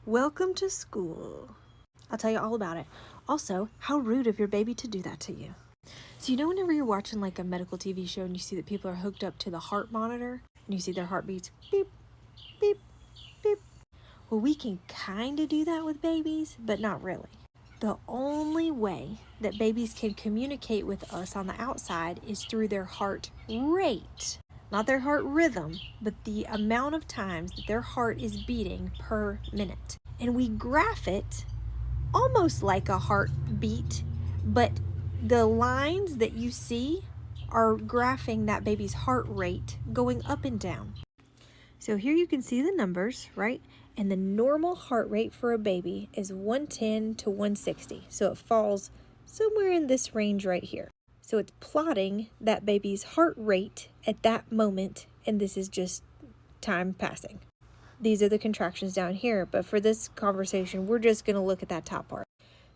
Welcome to school. I'll tell you all about it. Also, how rude of your baby to do that to you. So, whenever you're watching like a medical TV show and you see that people are hooked up to the heart monitor and you see their heartbeats beep, beep, beep. Well, we can kind of do that with babies, but not really. The only way that babies can communicate with us on the outside is through their heart rate. Not their heart rhythm, but the amount of times that their heart is beating per minute. And we graph it almost like a heartbeat, but the lines that you see are graphing that baby's heart rate going up and down. So here you can see the numbers, right? And the normal heart rate for a baby is 110 to 160. So it falls somewhere in this range right here. So it's plotting that baby's heart rate at that moment, and this is just time passing. These are the contractions down here, but for this conversation, we're just going to look at that top part.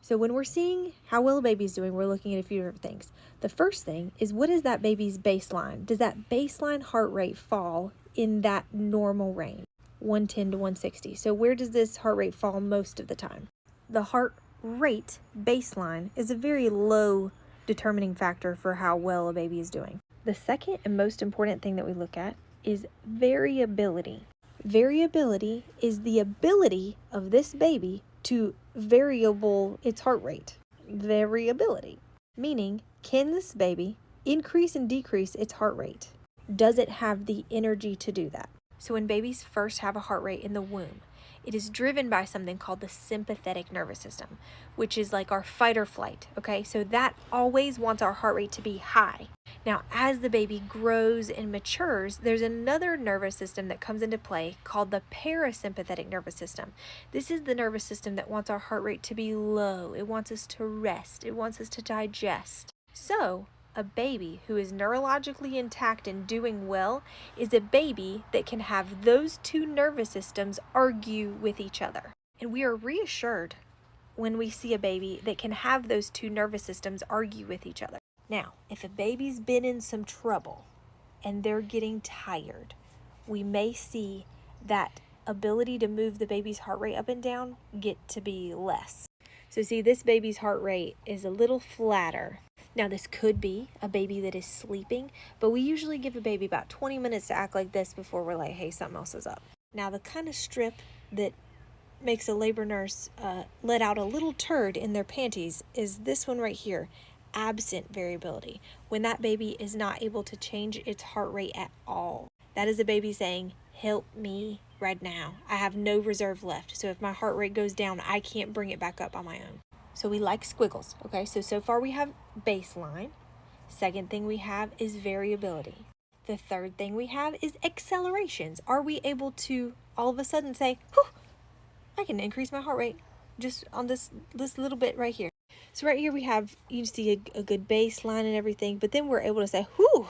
So when we're seeing how well a baby's doing, we're looking at a few different things. The first thing is, what is that baby's baseline? Does that baseline heart rate fall in that normal range, 110 to 160? So where does this heart rate fall most of the time? The heart rate baseline is a very low determining factor for how well a baby is doing. The second and most important thing that we look at is variability. Variability is the ability of this baby to variable its heart rate. Variability, meaning, can this baby increase and decrease its heart rate? Does it have the energy to do that? So when babies first have a heart rate in the womb, it is driven by something called the sympathetic nervous system, which is like our fight or flight, okay? So that always wants our heart rate to be high. Now, as the baby grows and matures, there's another nervous system that comes into play called the parasympathetic nervous system. This is the nervous system that wants our heart rate to be low. It wants us to rest. It wants us to digest. So, a baby who is neurologically intact and doing well is a baby that can have those two nervous systems argue with each other. And we are reassured when we see a baby that can have those two nervous systems argue with each other. Now, if a baby's been in some trouble and they're getting tired, we may see that ability to move the baby's heart rate up and down get to be less. So see, this baby's heart rate is a little flatter. Now, this could be a baby that is sleeping, but we usually give a baby about 20 minutes to act like this before we're like, hey, something else is up. Now, the kind of strip that makes a labor nurse let out a little turd in their panties is this one right here, absent variability. When that baby is not able to change its heart rate at all. That is a baby saying, help me right now. I have no reserve left. So if my heart rate goes down, I can't bring it back up on my own. So we like squiggles, okay? So far we have baseline. Second thing we have is variability. The third thing we have is accelerations. Are we able to all of a sudden say, whew, I can increase my heart rate just on this little bit right here. So right here we have, you see a good baseline and everything, but then we're able to say, whew,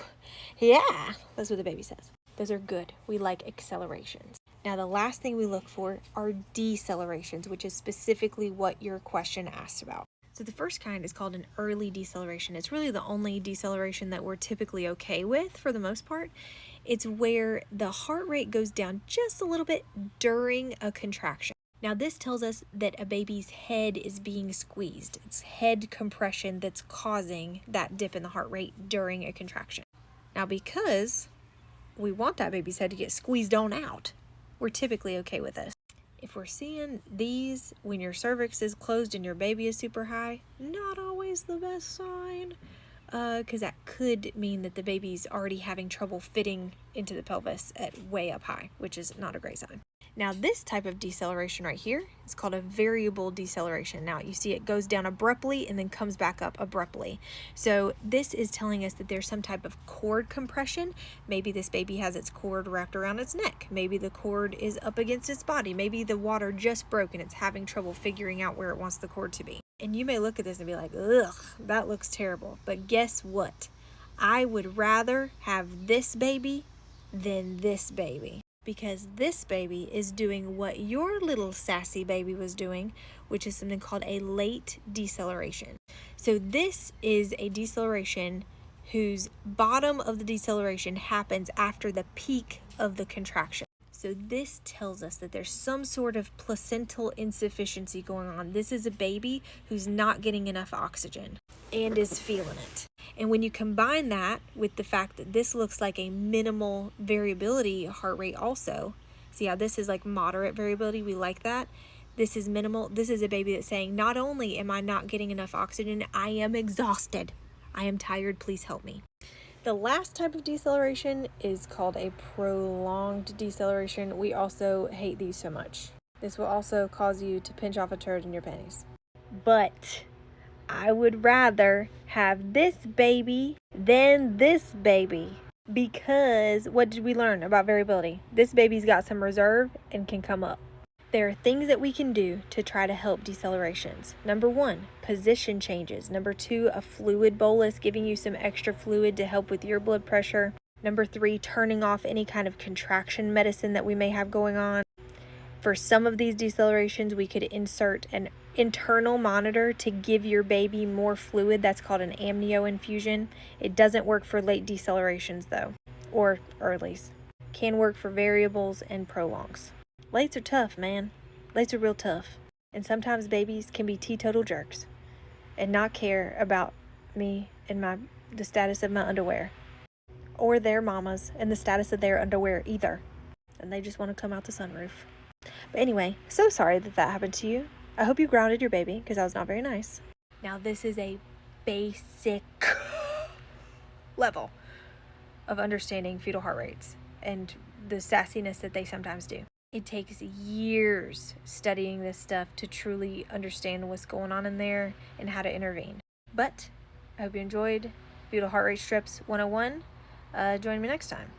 yeah, that's what the baby says. Those are good. We like accelerations. Now, the last thing we look for are decelerations, which is specifically what your question asked about. So the first kind is called an early deceleration. It's really the only deceleration that we're typically okay with for the most part. It's where the heart rate goes down just a little bit during a contraction. Now, this tells us that a baby's head is being squeezed. It's head compression that's causing that dip in the heart rate during a contraction. Now, because we want that baby's head to get squeezed on out, we're typically okay with this. If we're seeing these when your cervix is closed and your baby is super high, not always the best sign, because that could mean that the baby's already having trouble fitting into the pelvis at way up high, which is not a great sign. Now, this type of deceleration right here is called a variable deceleration. Now, you see it goes down abruptly and then comes back up abruptly. So this is telling us that there's some type of cord compression. Maybe this baby has its cord wrapped around its neck. Maybe the cord is up against its body. Maybe the water just broke and it's having trouble figuring out where it wants the cord to be. And you may look at this and be like, ugh, that looks terrible. But guess what? I would rather have this baby than this baby. Because this baby is doing what your little sassy baby was doing, which is something called a late deceleration. So this is a deceleration whose bottom of the deceleration happens after the peak of the contraction. So this tells us that there's some sort of placental insufficiency going on. This is a baby who's not getting enough oxygen and is feeling it. And when you combine that with the fact that this looks like a minimal variability heart rate also, see how this is like moderate variability, we like that. This is minimal. This is a baby that's saying, not only am I not getting enough oxygen, I am exhausted. I am tired, please help me. The last type of deceleration is called a prolonged deceleration. We also hate these so much. This will also cause you to pinch off a turd in your panties. But I would rather have this baby than this baby, because what did we learn about variability? This baby's got some reserve and can come up. There are things that we can do to try to help decelerations. Number 1, position changes. Number 2, a fluid bolus, giving you some extra fluid to help with your blood pressure. Number 3, turning off any kind of contraction medicine that we may have going on. For some of these decelerations, we could insert an internal monitor to give your baby more fluid. That's called an amnio infusion. It doesn't work for late decelerations though, or earlies. Can work for variables and prolongs. Lates are tough, man. Lates are real tough. And sometimes babies can be teetotal jerks and not care about me and the status of my underwear, or their mamas and the status of their underwear either. And they just want to come out the sunroof. But anyway, so sorry that happened to you. I hope you grounded your baby, because that was not very nice. Now this is a basic level of understanding fetal heart rates and the sassiness that they sometimes do. It takes years studying this stuff to truly understand what's going on in there and how to intervene. But I hope you enjoyed Fetal Heart Rate Strips 101. Join me next time.